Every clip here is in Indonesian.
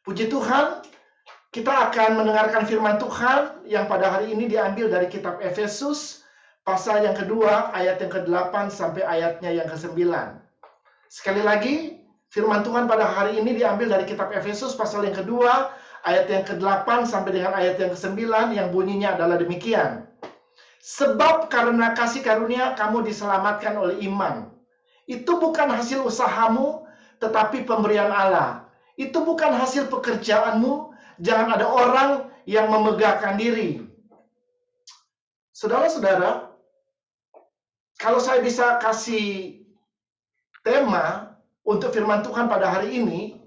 Puji Tuhan, kita akan mendengarkan firman Tuhan yang pada hari ini diambil dari kitab Efesus, pasal yang kedua, ayat yang ke-8 sampai ayatnya yang ke-9. Sekali lagi, firman Tuhan pada hari ini diambil dari kitab Efesus, pasal yang kedua, ayat yang ke-8 sampai dengan ayat yang ke-9, yang bunyinya adalah demikian. Sebab karena kasih karunia kamu diselamatkan oleh iman. Itu bukan hasil usahamu, tetapi pemberian Allah. Itu bukan hasil pekerjaanmu, jangan ada orang yang memegahkan diri. Saudara-saudara, kalau saya bisa kasih tema untuk firman Tuhan pada hari ini,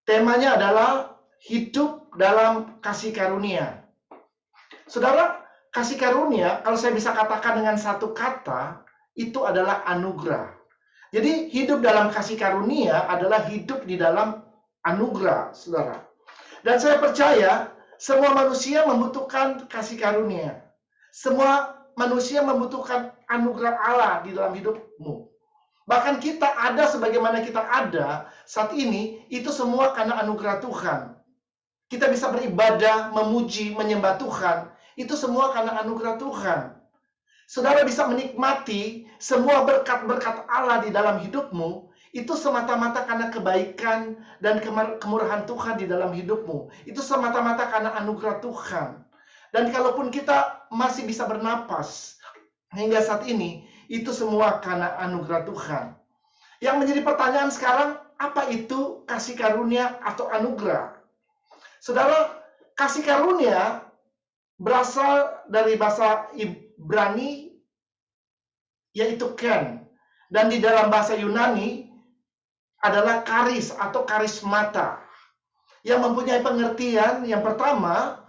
temanya adalah hidup dalam kasih karunia. Saudara, kasih karunia, kalau saya bisa katakan dengan satu kata, itu adalah anugerah. Jadi hidup dalam kasih karunia adalah hidup di dalam anugerah, saudara. Dan saya percaya semua manusia membutuhkan kasih karunia. Semua manusia membutuhkan anugerah Allah di dalam hidupmu. Bahkan kita ada sebagaimana kita ada saat ini, itu semua karena anugerah Tuhan. Kita bisa beribadah, memuji, menyembah Tuhan, itu semua karena anugerah Tuhan. Saudara bisa menikmati semua berkat-berkat Allah di dalam hidupmu, itu semata-mata karena kebaikan dan kemurahan Tuhan di dalam hidupmu. Itu semata-mata karena anugerah Tuhan. Dan kalaupun kita masih bisa bernapas hingga saat ini, itu semua karena anugerah Tuhan. Yang menjadi pertanyaan sekarang, apa itu kasih karunia atau anugerah? Saudara, kasih karunia berasal dari bahasa Ibrani, yaitu ken. Dan di dalam bahasa Yunani adalah karis atau karismata, yang mempunyai pengertian yang pertama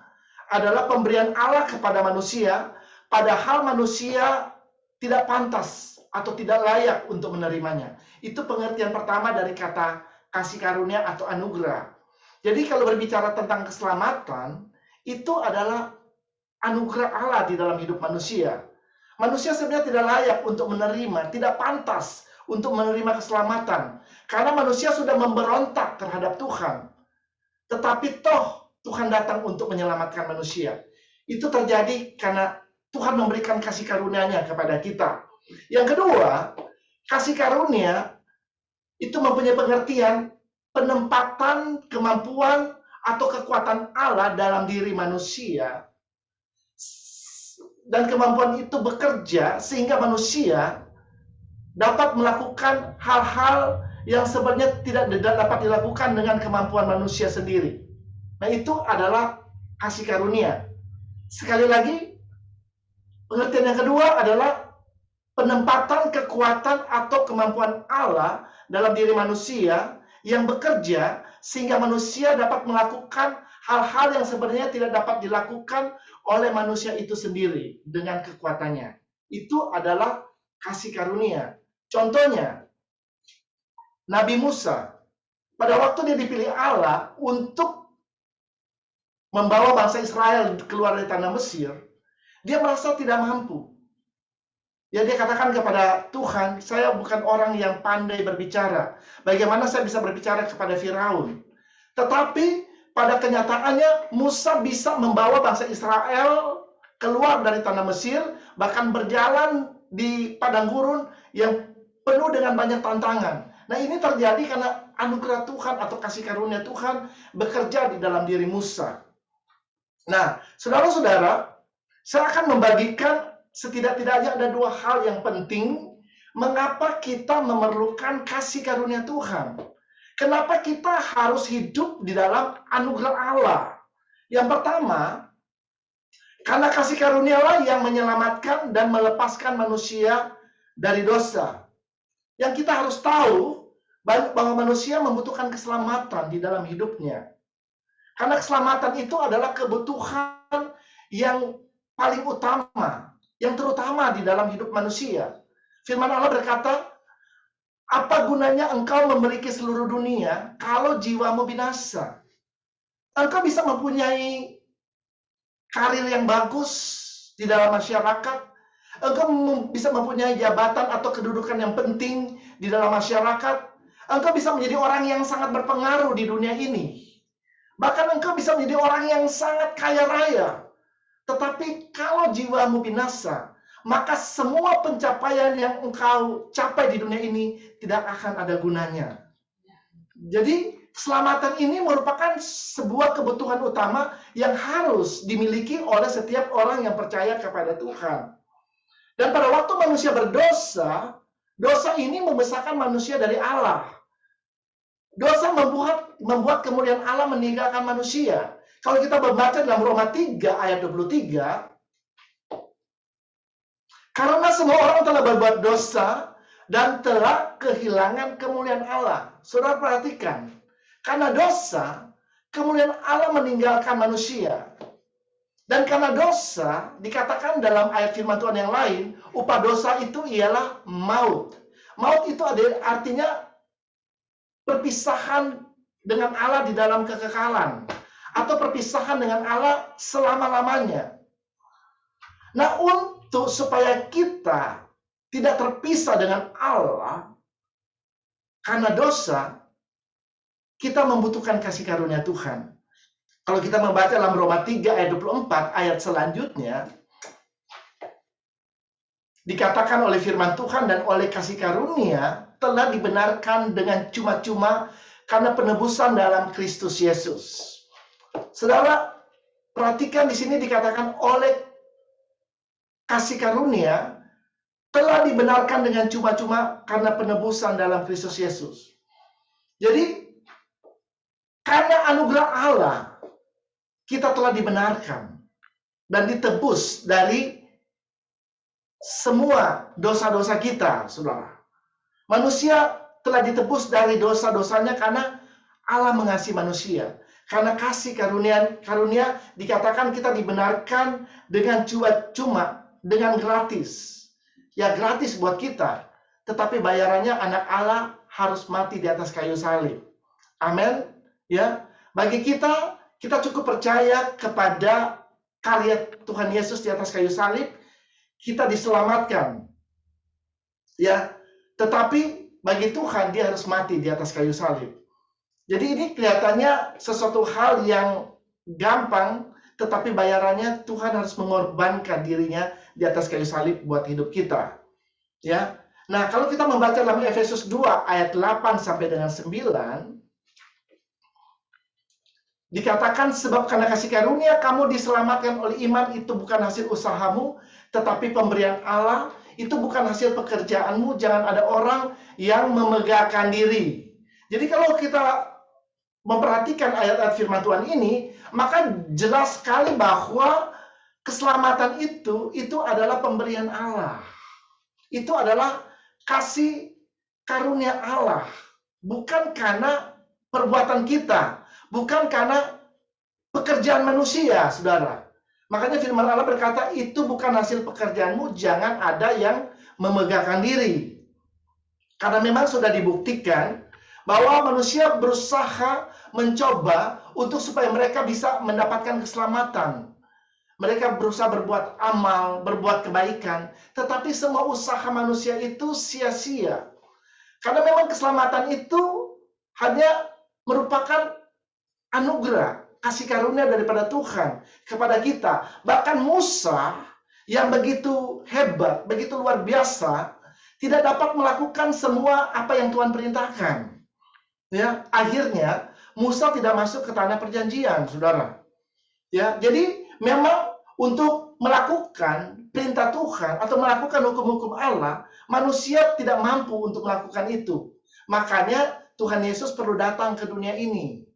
adalah pemberian Allah kepada manusia, padahal manusia tidak pantas atau tidak layak untuk menerimanya. Itu pengertian pertama dari kata kasih karunia atau anugerah. Jadi kalau berbicara tentang keselamatan, itu adalah anugerah Allah di dalam hidup manusia. Manusia sebenarnya tidak layak untuk menerima, tidak pantas untuk menerima keselamatan. Karena manusia sudah memberontak terhadap Tuhan. Tetapi toh Tuhan datang untuk menyelamatkan manusia. Itu terjadi karena Tuhan memberikan kasih karunia-Nya kepada kita. Yang kedua, kasih karunia itu mempunyai pengertian penempatan kemampuan atau kekuatan Allah dalam diri manusia. Dan kemampuan itu bekerja sehingga manusia dapat melakukan hal-hal yang sebenarnya tidak dapat dilakukan dengan kemampuan manusia sendiri. Nah, itu adalah kasih karunia. Sekali lagi, pengertian yang kedua adalah penempatan kekuatan atau kemampuan Allah dalam diri manusia yang bekerja sehingga manusia dapat melakukan hal-hal yang sebenarnya tidak dapat dilakukan oleh manusia itu sendiri dengan kekuatannya. Itu adalah kasih karunia. Contohnya, Nabi Musa, pada waktu dia dipilih Allah untuk membawa bangsa Israel keluar dari tanah Mesir, dia merasa tidak mampu. Ya, dia katakan kepada Tuhan, saya bukan orang yang pandai berbicara. Bagaimana saya bisa berbicara kepada Firaun? Tetapi pada kenyataannya Musa bisa membawa bangsa Israel keluar dari tanah Mesir, bahkan berjalan di padang gurun yang penuh dengan banyak tantangan. Nah, ini terjadi karena anugerah Tuhan atau kasih karunia Tuhan bekerja di dalam diri Musa. Nah, saudara-saudara, saya akan membagikan setidak-tidaknya ada dua hal yang penting mengapa kita memerlukan kasih karunia Tuhan. Kenapa kita harus hidup di dalam anugerah Allah? Yang pertama, karena kasih karunialah yang menyelamatkan dan melepaskan manusia dari dosa. Yang kita harus tahu bahwa manusia membutuhkan keselamatan di dalam hidupnya. Karena keselamatan itu adalah kebutuhan yang paling utama, yang terutama di dalam hidup manusia. Firman Allah berkata, apa gunanya engkau memiliki seluruh dunia kalau jiwamu binasa? Engkau bisa mempunyai karir yang bagus di dalam masyarakat, engkau bisa mempunyai jabatan atau kedudukan yang penting di dalam masyarakat, engkau bisa menjadi orang yang sangat berpengaruh di dunia ini. Bahkan engkau bisa menjadi orang yang sangat kaya raya. Tetapi kalau jiwamu binasa, maka semua pencapaian yang engkau capai di dunia ini tidak akan ada gunanya. Jadi keselamatan ini merupakan sebuah kebutuhan utama yang harus dimiliki oleh setiap orang yang percaya kepada Tuhan. Dan pada waktu manusia berdosa, dosa ini memisahkan manusia dari Allah. Dosa membuat kemuliaan Allah meninggalkan manusia. Kalau kita membaca dalam Roma 3 ayat 23, karena semua orang telah berbuat dosa dan telah kehilangan kemuliaan Allah. Saudara perhatikan, karena dosa, kemuliaan Allah meninggalkan manusia. Dan karena dosa, dikatakan dalam ayat firman Tuhan yang lain, upah dosa itu ialah maut. Maut itu artinya perpisahan dengan Allah di dalam kekekalan. Atau perpisahan dengan Allah selama-lamanya. Nah, untuk supaya kita tidak terpisah dengan Allah karena dosa, kita membutuhkan kasih karunia Tuhan. Kalau kita membaca dalam Roma 3 ayat 24, ayat selanjutnya, dikatakan oleh firman Tuhan dan oleh kasih karunia telah dibenarkan dengan cuma-cuma karena penebusan dalam Kristus Yesus. Saudara, perhatikan di sini dikatakan oleh kasih karunia telah dibenarkan dengan cuma-cuma karena penebusan dalam Kristus Yesus. Jadi, karena anugerah Allah, kita telah dibenarkan dan ditebus dari semua dosa-dosa kita, saudara. Manusia telah ditebus dari dosa-dosanya karena Allah mengasihi manusia. Karena kasih karunia dikatakan kita dibenarkan dengan cuma-cuma, dengan gratis. Ya gratis buat kita. Tetapi bayarannya anak Allah harus mati di atas kayu salib. Amin. Ya, bagi kita cukup percaya kepada karya Tuhan Yesus di atas kayu salib, kita diselamatkan. Ya, tetapi bagi Tuhan dia harus mati di atas kayu salib. Jadi ini kelihatannya sesuatu hal yang gampang, tetapi bayarannya Tuhan harus mengorbankan dirinya di atas kayu salib buat hidup kita. Ya. Nah, kalau kita membaca dalam Efesus 2 ayat 8 sampai dengan 9, dikatakan sebab karena kasih karunia kamu diselamatkan oleh iman, itu bukan hasil usahamu, tetapi pemberian Allah. Itu bukan hasil pekerjaanmu. Jangan ada orang yang memegahkan diri. Jadi kalau kita memperhatikan ayat-ayat firman Tuhan ini, maka jelas sekali bahwa keselamatan itu adalah pemberian Allah. Itu adalah kasih karunia Allah. Bukan karena perbuatan kita. Bukan karena pekerjaan manusia, saudara. Makanya firman Allah berkata, itu bukan hasil pekerjaanmu, jangan ada yang memegahkan diri. Karena memang sudah dibuktikan bahwa manusia berusaha mencoba untuk supaya mereka bisa mendapatkan keselamatan. Mereka berusaha berbuat amal, berbuat kebaikan, tetapi semua usaha manusia itu sia-sia. Karena memang keselamatan itu hanya merupakan anugerah, kasih karunia daripada Tuhan kepada kita. Bahkan Musa yang begitu hebat, begitu luar biasa, tidak dapat melakukan semua apa yang Tuhan perintahkan. Ya, akhirnya Musa tidak masuk ke tanah perjanjian, saudara. Ya, jadi memang untuk melakukan perintah Tuhan atau melakukan hukum-hukum Allah, manusia tidak mampu untuk melakukan itu. Makanya Tuhan Yesus perlu datang ke dunia ini.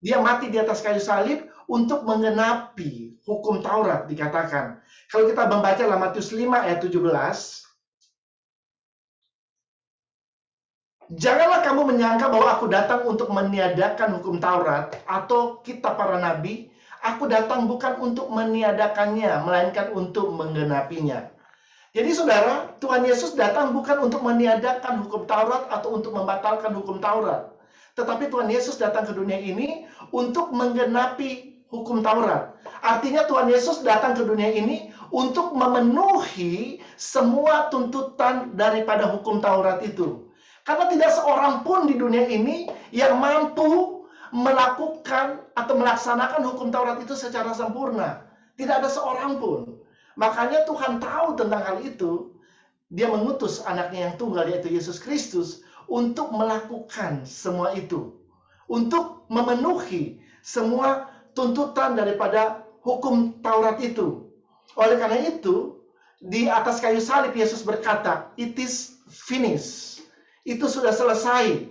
Dia mati di atas kayu salib untuk menggenapi hukum Taurat, dikatakan. Kalau kita membaca dalam Matius 5 ayat 17, janganlah kamu menyangka bahwa aku datang untuk meniadakan hukum Taurat atau kitab para nabi. Aku datang bukan untuk meniadakannya, melainkan untuk menggenapinya. Jadi saudara, Tuhan Yesus datang bukan untuk meniadakan hukum Taurat atau untuk membatalkan hukum Taurat. Tetapi Tuhan Yesus datang ke dunia ini untuk menggenapi hukum Taurat. Artinya Tuhan Yesus datang ke dunia ini untuk memenuhi semua tuntutan daripada hukum Taurat itu. Karena tidak seorang pun di dunia ini yang mampu melakukan atau melaksanakan hukum Taurat itu secara sempurna. Tidak ada seorang pun. Makanya Tuhan tahu tentang hal itu. Dia mengutus anaknya yang tunggal, yaitu Yesus Kristus, untuk melakukan semua itu. Untuk memenuhi semua tuntutan daripada hukum Taurat itu. Oleh karena itu, di atas kayu salib Yesus berkata, "It is finished." Itu sudah selesai.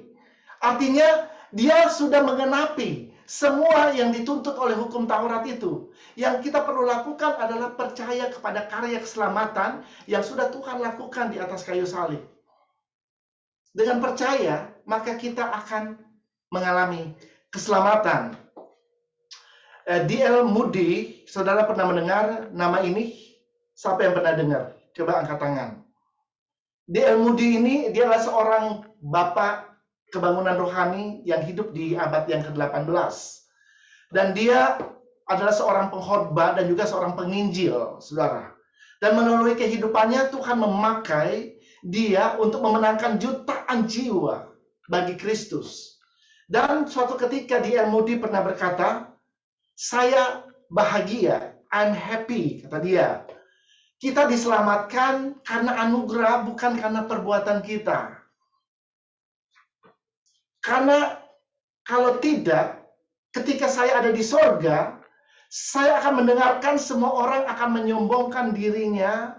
Artinya, dia sudah menggenapi semua yang dituntut oleh hukum Taurat itu. Yang kita perlu lakukan adalah percaya kepada karya keselamatan yang sudah Tuhan lakukan di atas kayu salib. Dengan percaya, maka kita akan mengalami keselamatan. D.L. Moody, saudara pernah mendengar nama ini? Siapa yang pernah dengar? Coba angkat tangan. D.L. Moody ini, dia adalah seorang bapak kebangunan rohani yang hidup di abad yang ke-18. Dan dia adalah seorang pengkhotbah dan juga seorang penginjil, saudara. Dan melalui kehidupannya, Tuhan memakai dia untuk memenangkan jutaan jiwa bagi Kristus. Dan suatu ketika D.L. Moody pernah berkata, "Saya bahagia, I'm happy," kata dia. Kita diselamatkan karena anugerah, bukan karena perbuatan kita. Karena kalau tidak, ketika saya ada di sorga, saya akan mendengarkan semua orang akan menyombongkan dirinya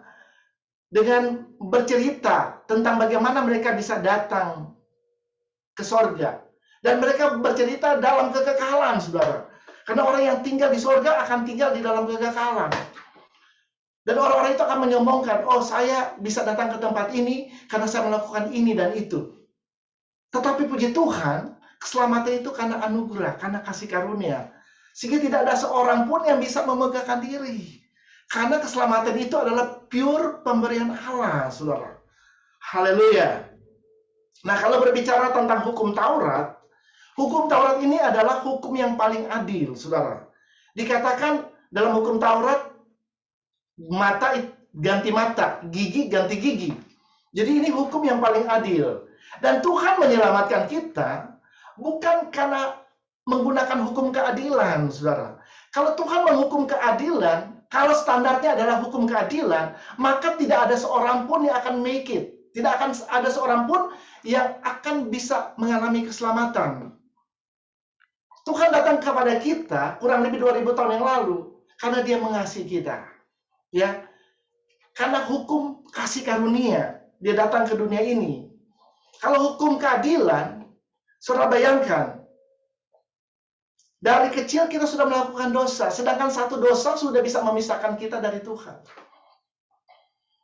dengan bercerita tentang bagaimana mereka bisa datang ke sorga. Dan mereka bercerita dalam kekekalan, saudara. Karena orang yang tinggal di sorga akan tinggal di dalam kekekalan. Dan orang-orang itu akan menyombongkan, "Oh, saya bisa datang ke tempat ini karena saya melakukan ini dan itu." Tetapi puji Tuhan, keselamatan itu karena anugerah, karena kasih karunia. Sehingga tidak ada seorang pun yang bisa memegahkan diri. Karena keselamatan itu adalah pure pemberian Allah, saudara. Haleluya. Nah, kalau berbicara tentang hukum Taurat ini adalah hukum yang paling adil, saudara. Dikatakan dalam hukum Taurat, mata ganti mata, gigi ganti gigi. Jadi ini hukum yang paling adil. Dan Tuhan menyelamatkan kita bukan karena menggunakan hukum keadilan, saudara. Kalau Tuhan menghukum keadilan, kalau standarnya adalah hukum keadilan, maka tidak ada seorang pun yang akan make it. Tidak akan ada seorang pun yang akan bisa mengalami keselamatan. Tuhan datang kepada kita kurang lebih 2000 tahun yang lalu karena dia mengasihi kita. Ya. Karena hukum kasih karunia, dia datang ke dunia ini. Kalau hukum keadilan, saudara bayangkan, dari kecil kita sudah melakukan dosa, sedangkan satu dosa sudah bisa memisahkan kita dari Tuhan.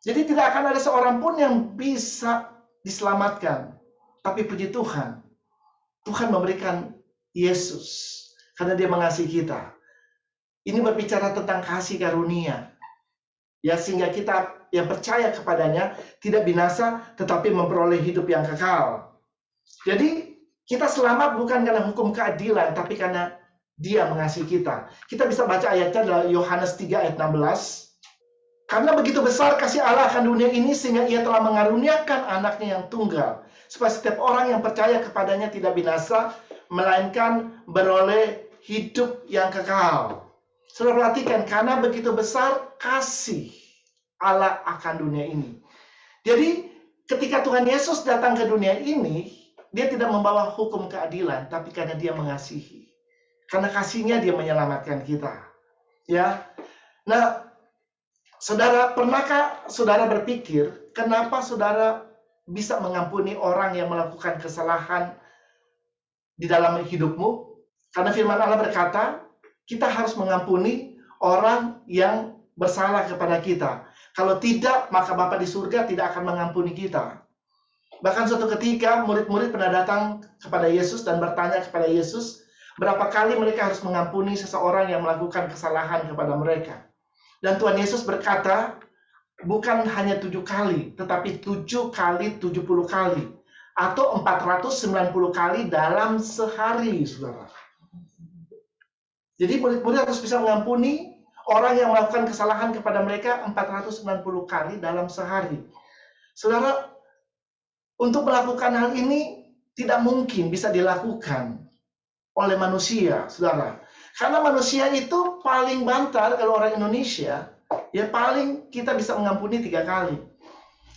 Jadi tidak akan ada seorang pun yang bisa diselamatkan. Tapi puji Tuhan, Tuhan memberikan Yesus karena dia mengasihi kita. Ini berbicara tentang kasih karunia. Ya, sehingga kita yang percaya kepadanya tidak binasa tetapi memperoleh hidup yang kekal. Jadi kita selamat bukan karena hukum keadilan tapi karena dia mengasihi kita. Kita bisa baca ayatnya dalam Yohanes 3 ayat 16. Karena begitu besar kasih Allah akan dunia ini sehingga ia telah mengaruniakan anaknya yang tunggal. Supaya setiap orang yang percaya kepadanya tidak binasa, melainkan beroleh hidup yang kekal. Saudara perhatikan, karena begitu besar kasih Allah akan dunia ini. Jadi ketika Tuhan Yesus datang ke dunia ini, dia tidak membawa hukum keadilan, tapi karena dia mengasihi. Karena kasihnya dia menyelamatkan kita. Ya. Nah, saudara, pernahkah saudara berpikir, kenapa saudara bisa mengampuni orang yang melakukan kesalahan di dalam hidupmu? Karena firman Allah berkata, kita harus mengampuni orang yang bersalah kepada kita. Kalau tidak, maka Bapa di surga tidak akan mengampuni kita. Bahkan suatu ketika, murid-murid pernah datang kepada Yesus dan bertanya kepada Yesus, berapa kali mereka harus mengampuni seseorang yang melakukan kesalahan kepada mereka. Dan Tuhan Yesus berkata, bukan hanya 7 kali, tetapi 7 kali 70 kali. Atau 490 kali dalam sehari, saudara. Jadi murid-murid harus bisa mengampuni orang yang melakukan kesalahan kepada mereka 490 kali dalam sehari. Saudara, untuk melakukan hal ini tidak mungkin bisa dilakukan oleh manusia, saudara. Karena manusia itu paling bantar, kalau orang Indonesia, ya paling kita bisa mengampuni 3 kali.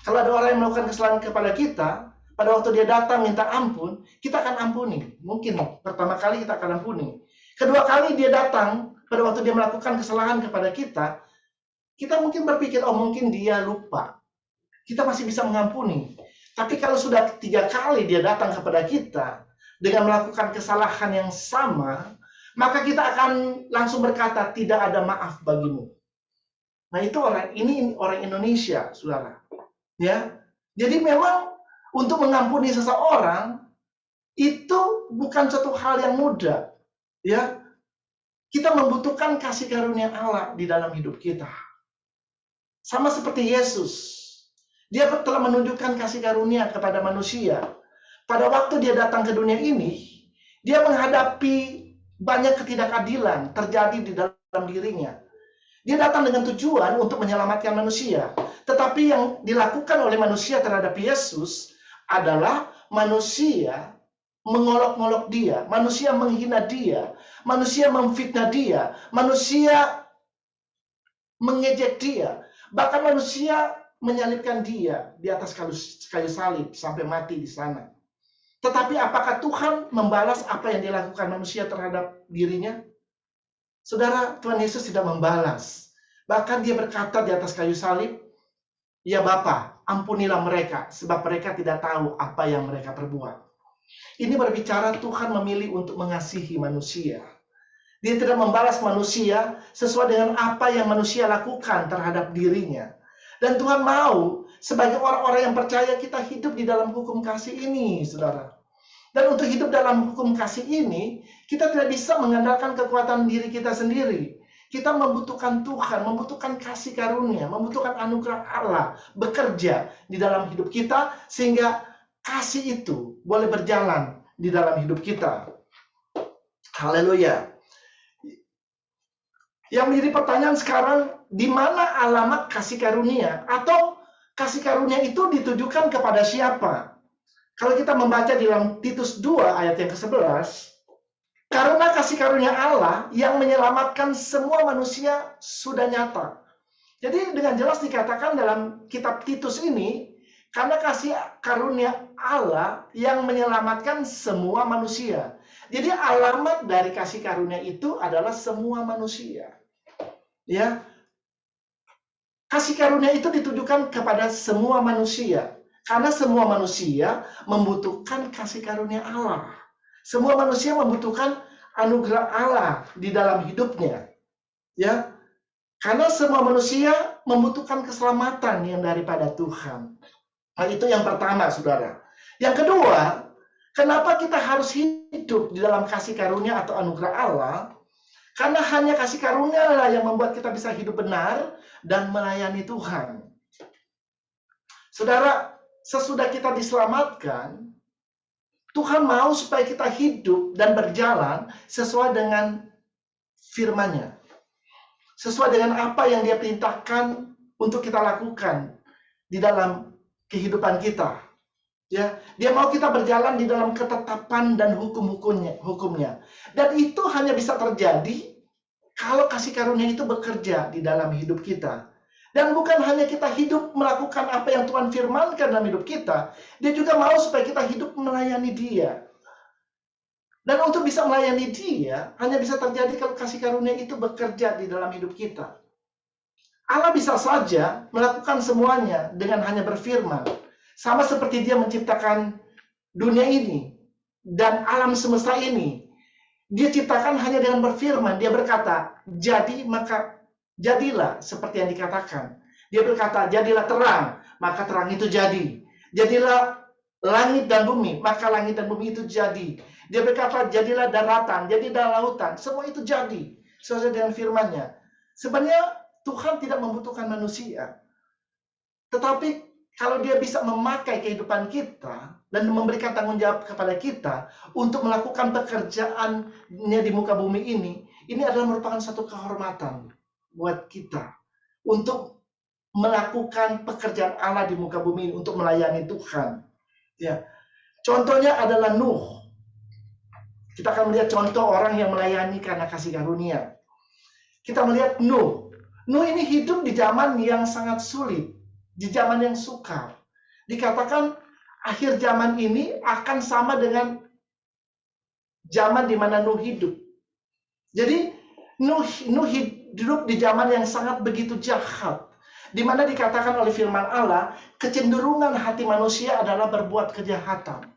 Kalau ada orang yang melakukan kesalahan kepada kita, pada waktu dia datang minta ampun, kita akan ampuni. Mungkin pertama kali kita akan ampuni. Kedua kali dia datang, pada waktu dia melakukan kesalahan kepada kita mungkin berpikir, oh mungkin dia lupa. Kita masih bisa mengampuni. Tapi kalau sudah 3 kali dia datang kepada kita, dengan melakukan kesalahan yang sama, maka kita akan langsung berkata, tidak ada maaf bagimu. Nah itu ini orang Indonesia, saudara. Ya, jadi memang untuk mengampuni seseorang itu bukan suatu hal yang mudah. Ya, kita membutuhkan kasih karunia Allah di dalam hidup kita. Sama seperti Yesus, dia telah menunjukkan kasih karunia kepada manusia. Pada waktu dia datang ke dunia ini, dia menghadapi banyak ketidakadilan terjadi di dalam dirinya. Dia datang dengan tujuan untuk menyelamatkan manusia. Tetapi yang dilakukan oleh manusia terhadap Yesus adalah manusia mengolok-ngolok dia, manusia menghina dia, manusia memfitnah dia, manusia mengejek dia. Bahkan manusia menyalibkan dia di atas kayu salib sampai mati di sana. Tetapi apakah Tuhan membalas apa yang dilakukan manusia terhadap dirinya? Saudara, Tuhan Yesus tidak membalas. Bahkan dia berkata di atas kayu salib, ya Bapa, ampunilah mereka, sebab mereka tidak tahu apa yang mereka perbuat. Ini berbicara Tuhan memilih untuk mengasihi manusia. Dia tidak membalas manusia sesuai dengan apa yang manusia lakukan terhadap dirinya. Dan Tuhan mau, sebagai orang-orang yang percaya, kita hidup di dalam hukum kasih ini, saudara. Dan untuk hidup dalam hukum kasih ini, kita tidak bisa mengandalkan kekuatan diri kita sendiri. Kita membutuhkan Tuhan, membutuhkan kasih karunia, membutuhkan anugerah Allah bekerja di dalam hidup kita, sehingga kasih itu boleh berjalan di dalam hidup kita. Haleluya. Yang menjadi pertanyaan sekarang, di mana alamat kasih karunia? Atau kasih karunia itu ditujukan kepada siapa? Kalau kita membaca di dalam Titus 2 ayat yang ke-11, karena kasih karunia Allah yang menyelamatkan semua manusia sudah nyata. Jadi dengan jelas dikatakan dalam kitab Titus ini, karena kasih karunia Allah yang menyelamatkan semua manusia. Jadi alamat dari kasih karunia itu adalah semua manusia. Ya. Kasih karunia itu ditujukan kepada semua manusia. Karena semua manusia membutuhkan kasih karunia Allah. Semua manusia membutuhkan anugerah Allah di dalam hidupnya. Ya. Karena semua manusia membutuhkan keselamatan yang daripada Tuhan. Nah, itu yang pertama, saudara. Yang kedua, kenapa kita harus hidup di dalam kasih karunia atau anugerah Allah? Karena hanya kasih karunia lah yang membuat kita bisa hidup benar dan melayani Tuhan. Saudara, sesudah kita diselamatkan, Tuhan mau supaya kita hidup dan berjalan sesuai dengan firman-Nya. Sesuai dengan apa yang Dia perintahkan untuk kita lakukan di dalam kehidupan kita. Ya, Dia mau kita berjalan di dalam ketetapan dan hukumnya. Dan itu hanya bisa terjadi kalau kasih karunia itu bekerja di dalam hidup kita. Dan bukan hanya kita hidup melakukan apa yang Tuhan firmankan dalam hidup kita, Dia juga mau supaya kita hidup melayani Dia. Dan untuk bisa melayani Dia, hanya bisa terjadi kalau kasih karunia itu bekerja di dalam hidup kita. Allah bisa saja melakukan semuanya dengan hanya berfirman. Sama seperti Dia menciptakan dunia ini dan alam semesta ini. Dia ciptakan hanya dengan berfirman. Dia berkata, jadi maka jadilah seperti yang dikatakan. Dia berkata, jadilah terang, maka terang itu jadi. Jadilah langit dan bumi, maka langit dan bumi itu jadi. Dia berkata, jadilah daratan, jadilah lautan. Semua itu jadi sesuai dengan firman-Nya. Sebenarnya Tuhan tidak membutuhkan manusia. Tetapi kalau Dia bisa memakai kehidupan kita dan memberikan tanggung jawab kepada kita untuk melakukan pekerjaannya di muka bumi ini adalah merupakan satu kehormatan buat kita untuk melakukan pekerjaan Allah di muka bumi ini, untuk melayani Tuhan. Ya. Contohnya adalah Nuh. Kita akan melihat contoh orang yang melayani karena kasih karunia. Kita melihat Nuh. Nuh ini hidup di zaman yang sangat sulit, di zaman yang sukar. Dikatakan akhir zaman ini akan sama dengan zaman di mana Nuh hidup. Jadi Nuh hidup di zaman yang sangat begitu jahat, di mana dikatakan oleh firman Allah, kecenderungan hati manusia adalah berbuat kejahatan.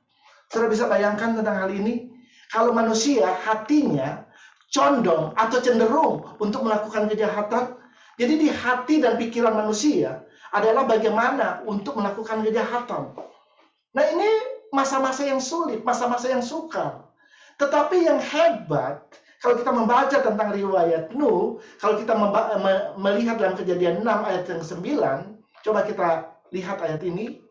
Saudara bisa bayangkan tentang hal ini? Kalau manusia hatinya condong atau cenderung untuk melakukan kejahatan, jadi di hati dan pikiran manusia adalah bagaimana untuk melakukan kejahatan. Nah, ini masa-masa yang sulit, masa-masa yang sukar. Tetapi yang hebat, kalau kita membaca tentang riwayat Nuh, kalau kita melihat dalam Kejadian 6 ayat yang 9, coba kita lihat ayat ini.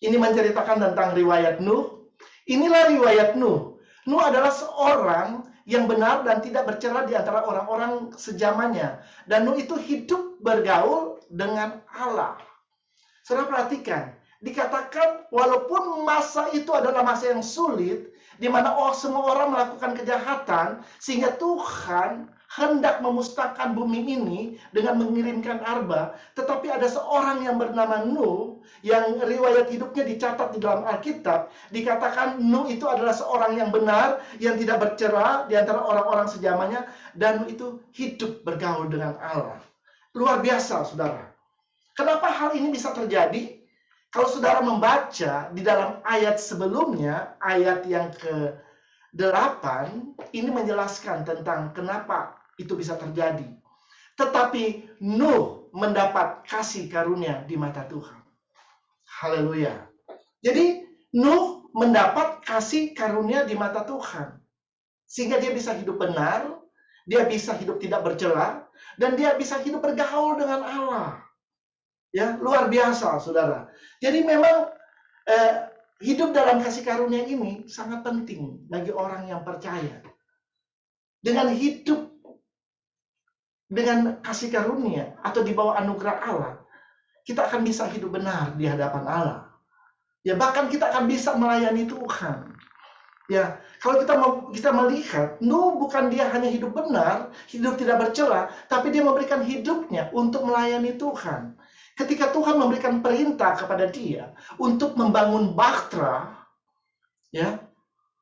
Ini menceritakan tentang riwayat Nuh. Inilah riwayat Nuh. Nuh adalah seorang yang benar dan tidak bercela di antara orang-orang sejamannya. Dan Nuh itu hidup bergaul dengan Allah. Saudara perhatikan, dikatakan walaupun masa itu adalah masa yang sulit, di mana semua orang melakukan kejahatan, sehingga Tuhan hendak memusnahkan bumi ini dengan mengirimkan arba, tetapi ada seorang yang bernama Nuh, yang riwayat hidupnya dicatat di dalam Alkitab, dikatakan Nuh itu adalah seorang yang benar, yang tidak bercela di antara orang-orang sejamannya, dan Nuh itu hidup bergaul dengan Allah. Luar biasa, saudara. Kenapa hal ini bisa terjadi? Kalau saudara membaca di dalam ayat sebelumnya, ayat yang ke-8, ini menjelaskan tentang kenapa itu bisa terjadi. Tetapi Nuh mendapat kasih karunia di mata Tuhan. Haleluya. Jadi Nuh mendapat kasih karunia di mata Tuhan. Sehingga dia bisa hidup benar, dia bisa hidup tidak bercela, dan dia bisa hidup bergaul dengan Allah. Ya, luar biasa, saudara. Jadi memang hidup dalam kasih karunia ini sangat penting bagi orang yang percaya. Dengan hidup dengan kasih karunia atau di bawah anugerah Allah, kita akan bisa hidup benar di hadapan Allah. Ya, bahkan kita akan bisa melayani Tuhan. Ya, kalau kita melihat, Nuh bukan dia hanya hidup benar, hidup tidak bercela, tapi dia memberikan hidupnya untuk melayani Tuhan. Ketika Tuhan memberikan perintah kepada dia untuk membangun bahtera, ya,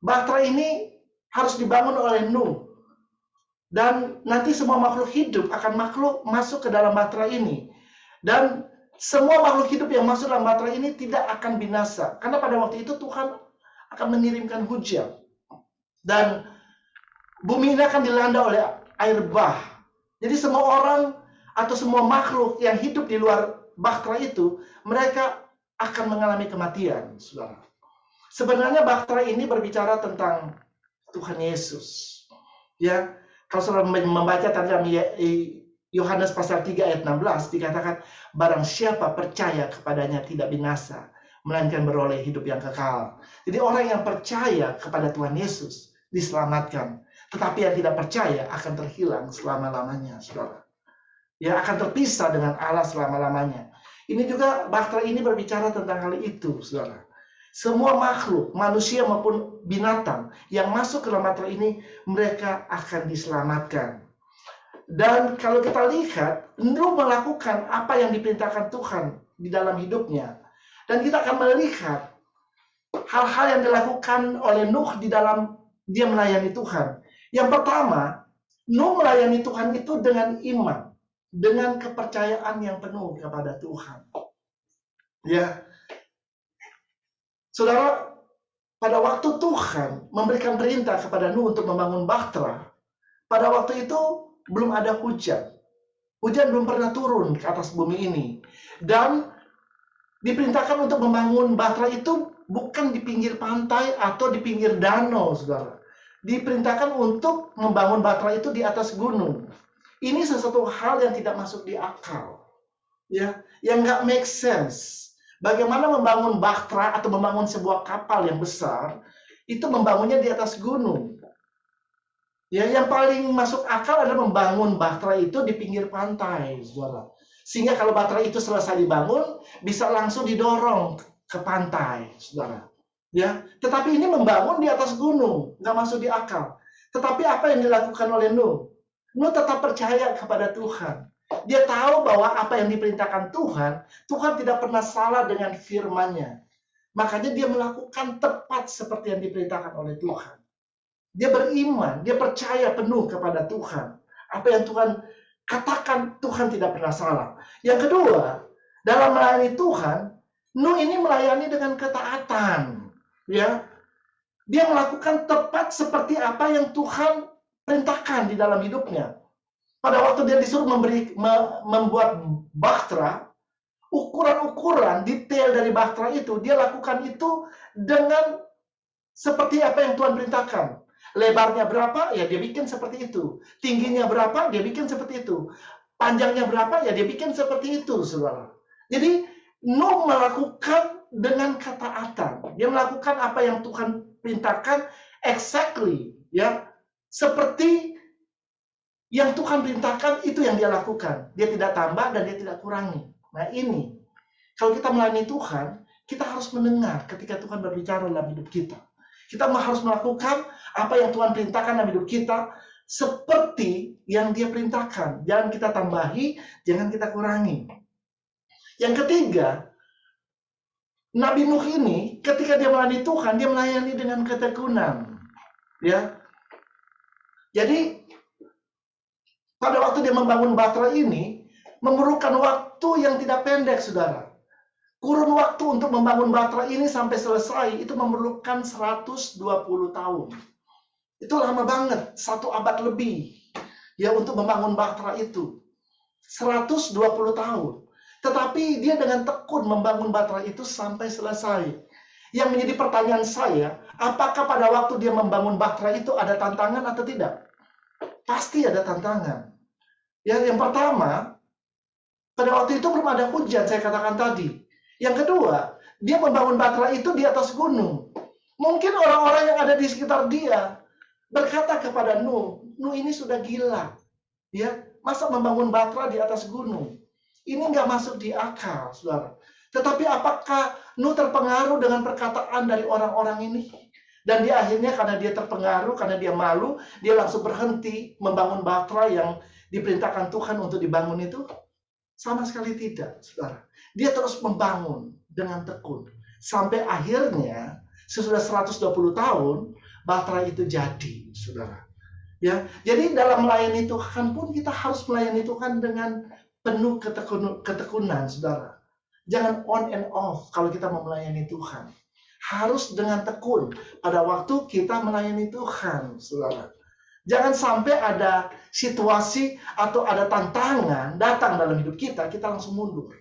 bahtera ini harus dibangun oleh Nuh. Dan nanti semua makhluk hidup akan masuk ke dalam bahtera ini. Dan semua makhluk hidup yang masuk dalam bahtera ini tidak akan binasa. Karena pada waktu itu Tuhan akan mengirimkan hujan. Dan bumi ini akan dilanda oleh air bah. Jadi semua orang atau semua makhluk yang hidup di luar bahtera itu, mereka akan mengalami kematian, saudara. Sebenarnya bahtera ini berbicara tentang Tuhan Yesus. Ya, kalau saudara membaca dalam Yohanes pasal 3 ayat 16, dikatakan, barang siapa percaya kepadanya tidak binasa, melainkan beroleh hidup yang kekal. Jadi orang yang percaya kepada Tuhan Yesus diselamatkan. Tetapi yang tidak percaya akan terhilang selama-lamanya, saudara. Ya, akan terpisah dengan Allah selama-lamanya. Ini juga bahtera ini berbicara tentang hal itu, saudara. Semua makhluk, manusia maupun binatang yang masuk ke dalam bahtera ini, mereka akan diselamatkan. Dan kalau kita lihat, Nuh melakukan apa yang diperintahkan Tuhan di dalam hidupnya. Dan kita akan melihat hal-hal yang dilakukan oleh Nuh di dalam dia melayani Tuhan. Yang pertama, Nuh melayani Tuhan itu dengan iman, dengan kepercayaan yang penuh kepada Tuhan. Ya, saudara, pada waktu Tuhan memberikan perintah kepada Nuh untuk membangun bahtera, pada waktu itu belum ada hujan. Hujan belum pernah turun ke atas bumi ini. Dan diperintahkan untuk membangun bahtera itu bukan di pinggir pantai atau di pinggir danau, saudara. Diperintahkan untuk membangun bahtera itu di atas gunung. Ini sesuatu hal yang tidak masuk di akal, ya, yang nggak make sense. Bagaimana membangun bahtera atau membangun sebuah kapal yang besar, itu membangunnya di atas gunung. Ya, yang paling masuk akal adalah membangun bahtera itu di pinggir pantai, saudara. Sehingga kalau bahtera itu selesai dibangun, bisa langsung didorong ke pantai, saudara. Ya, tetapi ini membangun di atas gunung, nggak masuk di akal. Tetapi apa yang dilakukan oleh Nuh? Nuh tetap percaya kepada Tuhan. Dia tahu bahwa apa yang diperintahkan Tuhan, Tuhan tidak pernah salah dengan firman-Nya. Makanya dia melakukan tepat seperti yang diperintahkan oleh Tuhan. Dia beriman, dia percaya penuh kepada Tuhan. Apa yang Tuhan katakan, Tuhan tidak pernah salah. Yang kedua, dalam melayani Tuhan, Nuh ini melayani dengan ketaatan. Ya, dia melakukan tepat seperti apa yang Tuhan perintahkan di dalam hidupnya. Pada waktu dia disuruh membuat bahtera, ukuran-ukuran detail dari bahtera itu, dia lakukan itu dengan seperti apa yang Tuhan perintahkan. Lebarnya berapa, ya dia bikin seperti itu. Tingginya berapa, dia bikin seperti itu. Panjangnya berapa, ya dia bikin seperti itu, saudara. Jadi, Nuh melakukan dengan ketaatan. Dia melakukan apa yang Tuhan perintahkan exactly, ya. Seperti yang Tuhan perintahkan, itu yang dia lakukan. Dia tidak tambah dan dia tidak kurangi. Nah ini, kalau kita melayani Tuhan, kita harus mendengar ketika Tuhan berbicara dalam hidup kita. Kita harus melakukan apa yang Tuhan perintahkan dalam hidup kita, seperti yang dia perintahkan. Jangan kita tambahi, jangan kita kurangi. Yang ketiga, Nabi Nuh ini ketika dia melayani Tuhan, dia melayani dengan ketekunan. Ya. Jadi pada waktu dia membangun bahtera ini memerlukan waktu yang tidak pendek, saudara. Kurun waktu untuk membangun bahtera ini sampai selesai itu memerlukan 120 tahun. Itu lama banget, 1 abad lebih. Ya untuk membangun bahtera itu. 120 tahun. Tetapi dia dengan tekun membangun bahtera itu sampai selesai. Yang menjadi pertanyaan saya, apakah pada waktu dia membangun bahtera itu ada tantangan atau tidak? Pasti ada tantangan. Ya, yang pertama, pada waktu itu belum ada hujan, saya katakan tadi. Yang kedua, dia membangun bahtera itu di atas gunung. Mungkin orang-orang yang ada di sekitar dia berkata kepada Nuh, Nuh ini sudah gila. Ya, masa membangun bahtera di atas gunung? Ini nggak masuk di akal, saudara. Tetapi apakah Nuh terpengaruh dengan perkataan dari orang-orang ini? Dan dia akhirnya karena dia terpengaruh, karena dia malu, dia langsung berhenti membangun bahtera yang diperintahkan Tuhan untuk dibangun itu? Sama sekali tidak, saudara. Dia terus membangun dengan tekun. Sampai akhirnya, sesudah 120 tahun, bahtera itu jadi, saudara. Ya, jadi dalam melayani Tuhan pun kita harus melayani Tuhan dengan penuh ketekunan, saudara. Jangan on and off kalau kita mau melayani Tuhan. Harus dengan tekun pada waktu kita melayani Tuhan, saudara. Jangan sampai ada situasi atau ada tantangan datang dalam hidup kita, kita langsung mundur.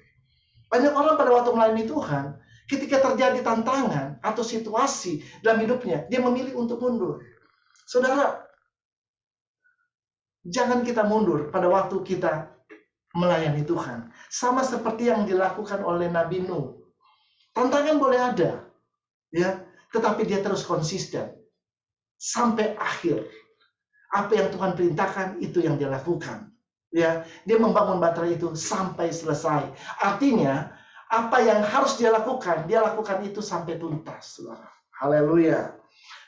Banyak orang pada waktu melayani Tuhan, ketika terjadi tantangan atau situasi dalam hidupnya, dia memilih untuk mundur. Saudara, jangan kita mundur pada waktu kita melayani Tuhan. Sama seperti yang dilakukan oleh Nabi Nuh. Tantangan boleh ada, ya, tetapi dia terus konsisten sampai akhir. Apa yang Tuhan perintahkan itu yang dia lakukan. Ya, dia membangun bahtera itu sampai selesai. Artinya, apa yang harus dia lakukan itu sampai tuntas, saudara. Haleluya.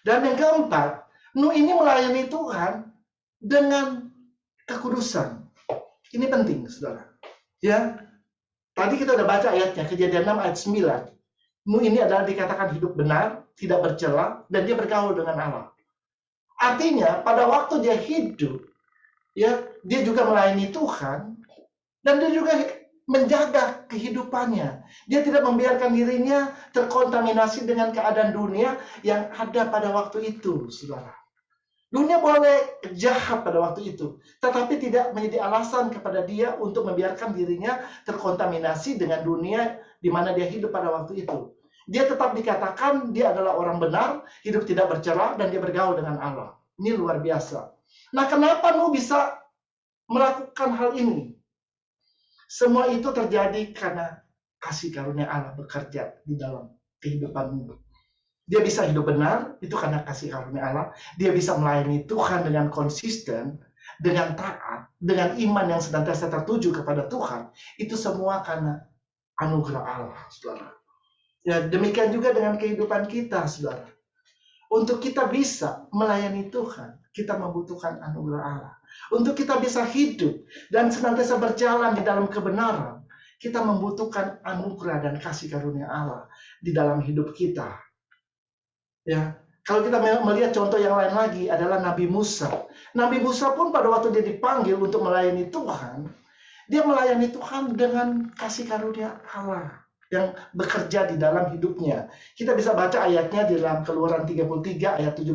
Dan yang keempat, Nuh ini melayani Tuhan dengan kekudusan. Ini penting, saudara. Ya, tadi kita udah baca ayatnya, Kejadian 6 ayat 9. Nuh ini adalah dikatakan hidup benar, tidak bercela, dan dia bergaul dengan Allah. Artinya, pada waktu dia hidup, ya, dia juga melayani Tuhan, dan dia juga menjaga kehidupannya. Dia tidak membiarkan dirinya terkontaminasi dengan keadaan dunia yang ada pada waktu itu, saudara. Dunia boleh jahat pada waktu itu, tetapi tidak menjadi alasan kepada dia untuk membiarkan dirinya terkontaminasi dengan dunia di mana dia hidup pada waktu itu. Dia tetap dikatakan dia adalah orang benar, hidup tidak bercela, dan dia bergaul dengan Allah. Ini luar biasa. Nah, kenapa Nuh bisa melakukan hal ini? Semua itu terjadi karena kasih karunia Allah bekerja di dalam kehidupan Nuh. Dia bisa hidup benar, itu karena kasih karunia Allah. Dia bisa melayani Tuhan dengan konsisten, dengan taat, dengan iman yang senantiasa tertuju kepada Tuhan. Itu semua karena anugerah Allah, saudara. Ya, demikian juga dengan kehidupan kita, saudara. Untuk kita bisa melayani Tuhan, kita membutuhkan anugerah Allah. Untuk kita bisa hidup dan senantiasa berjalan di dalam kebenaran, kita membutuhkan anugerah dan kasih karunia Allah di dalam hidup kita. Ya, kalau kita melihat contoh yang lain lagi adalah Nabi Musa. Nabi Musa pun pada waktu dia dipanggil untuk melayani Tuhan, dia melayani Tuhan dengan kasih karunia Allah yang bekerja di dalam hidupnya. Kita bisa baca ayatnya di dalam Keluaran 33 ayat 17.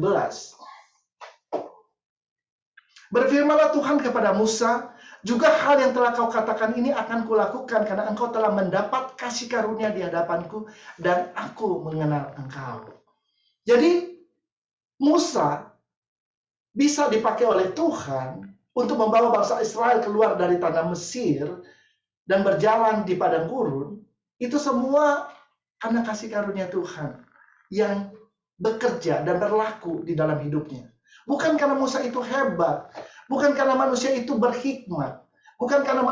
Berfirmanlah Tuhan kepada Musa, juga hal yang telah kau katakan ini akan kulakukan karena engkau telah mendapat kasih karunia di hadapanku dan aku mengenal engkau. Jadi Musa bisa dipakai oleh Tuhan untuk membawa bangsa Israel keluar dari tanah Mesir dan berjalan di padang gurun. Itu semua karena kasih karunia Tuhan yang bekerja dan berlaku di dalam hidupnya. Bukan karena Musa itu hebat, bukan karena manusia itu berhikmat, bukan karena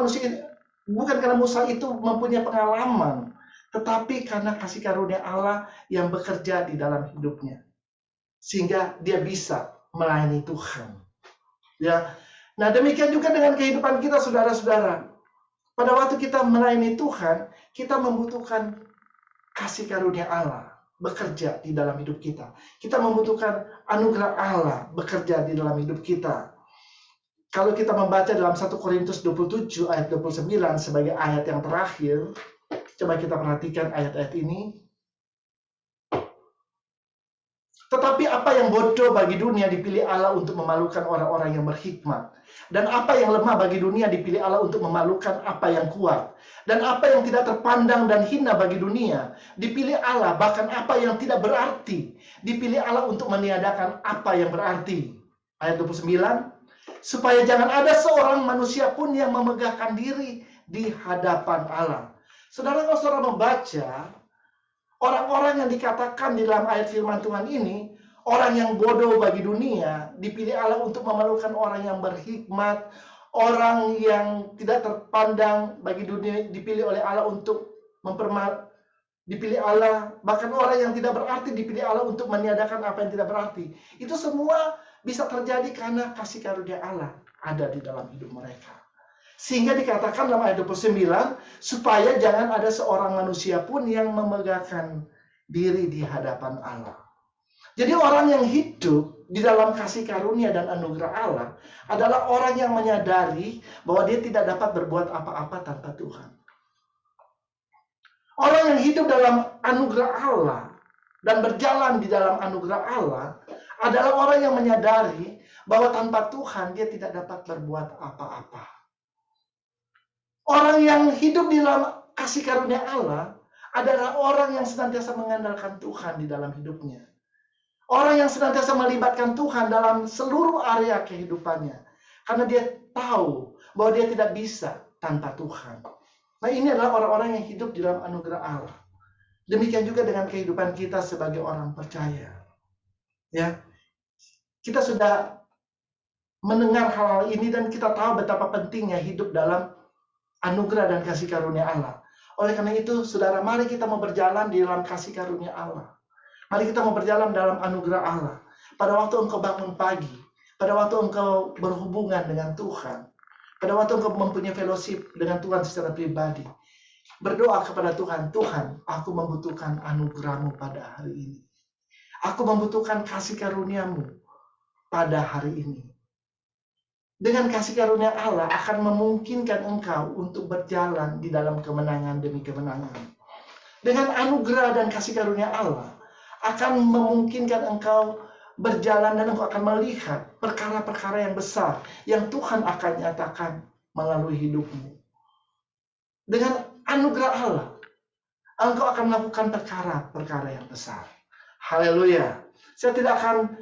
Musa itu mempunyai pengalaman, tetapi karena kasih karunia Allah yang bekerja di dalam hidupnya. Sehingga dia bisa melayani Tuhan. Ya. Nah, demikian juga dengan kehidupan kita, saudara-saudara. Pada waktu kita melayani Tuhan, kita membutuhkan kasih karunia Allah bekerja di dalam hidup kita. Kita membutuhkan anugerah Allah bekerja di dalam hidup kita. Kalau kita membaca dalam 1 Korintus 27 ayat 29 sebagai ayat yang terakhir, coba kita perhatikan ayat-ayat ini. Tetapi apa yang bodoh bagi dunia dipilih Allah untuk memalukan orang-orang yang berhikmat. Dan apa yang lemah bagi dunia dipilih Allah untuk memalukan apa yang kuat. Dan apa yang tidak terpandang dan hina bagi dunia dipilih Allah, bahkan apa yang tidak berarti dipilih Allah untuk meniadakan apa yang berarti. Ayat 29, supaya jangan ada seorang manusia pun yang memegahkan diri di hadapan Allah. Saudara, kalau saudara membaca orang-orang yang dikatakan di dalam ayat firman Tuhan ini, orang yang bodoh bagi dunia, dipilih Allah untuk memalukan orang yang berhikmat. Orang yang tidak terpandang bagi dunia, dipilih oleh Allah untuk dipilih Allah. Bahkan orang yang tidak berarti, dipilih Allah untuk meniadakan apa yang tidak berarti. Itu semua bisa terjadi karena kasih karunia Allah ada di dalam hidup mereka. Sehingga dikatakan dalam ayat 29, supaya jangan ada seorang manusia pun yang memegahkan diri di hadapan Allah. Jadi orang yang hidup di dalam kasih karunia dan anugerah Allah adalah orang yang menyadari bahwa dia tidak dapat berbuat apa-apa tanpa Tuhan. Orang yang hidup dalam anugerah Allah dan berjalan di dalam anugerah Allah adalah orang yang menyadari bahwa tanpa Tuhan dia tidak dapat berbuat apa-apa. Orang yang hidup di dalam kasih karunia Allah adalah orang yang senantiasa mengandalkan Tuhan di dalam hidupnya. Orang yang senantiasa melibatkan Tuhan dalam seluruh area kehidupannya. Karena dia tahu bahwa dia tidak bisa tanpa Tuhan. Nah, ini adalah orang-orang yang hidup di dalam anugerah Allah. Demikian juga dengan kehidupan kita sebagai orang percaya. Ya, kita sudah mendengar hal-hal ini dan kita tahu betapa pentingnya hidup dalam anugerah dan kasih karunia Allah. Oleh karena itu, saudara, mari kita mau berjalan di dalam kasih karunia Allah. Mari kita mau berjalan dalam anugerah Allah. Pada waktu engkau bangun pagi, pada waktu engkau berhubungan dengan Tuhan, pada waktu engkau mempunyai fellowship dengan Tuhan secara pribadi, berdoa kepada Tuhan, Tuhan, aku membutuhkan anugerah-Mu pada hari ini. Aku membutuhkan kasih karunia-Mu pada hari ini. Dengan kasih karunia Allah akan memungkinkan engkau untuk berjalan di dalam kemenangan demi kemenangan. Dengan anugerah dan kasih karunia Allah akan memungkinkan engkau berjalan dan engkau akan melihat perkara-perkara yang besar yang Tuhan akan nyatakan melalui hidupmu. Dengan anugerah Allah, engkau akan melakukan perkara-perkara yang besar. Haleluya. Saya tidak akan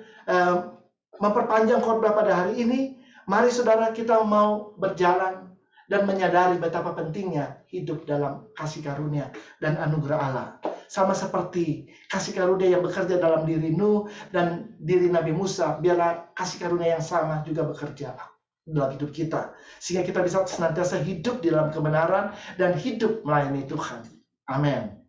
memperpanjang khotbah pada hari ini. Mari saudara, kita mau berjalan dan menyadari betapa pentingnya hidup dalam kasih karunia dan anugerah Allah. Sama seperti kasih karunia yang bekerja dalam diri Nuh dan diri Nabi Musa, biarlah kasih karunia yang sama juga bekerja dalam hidup kita. Sehingga kita bisa senantiasa hidup di dalam kebenaran dan hidup melayani Tuhan. Amin.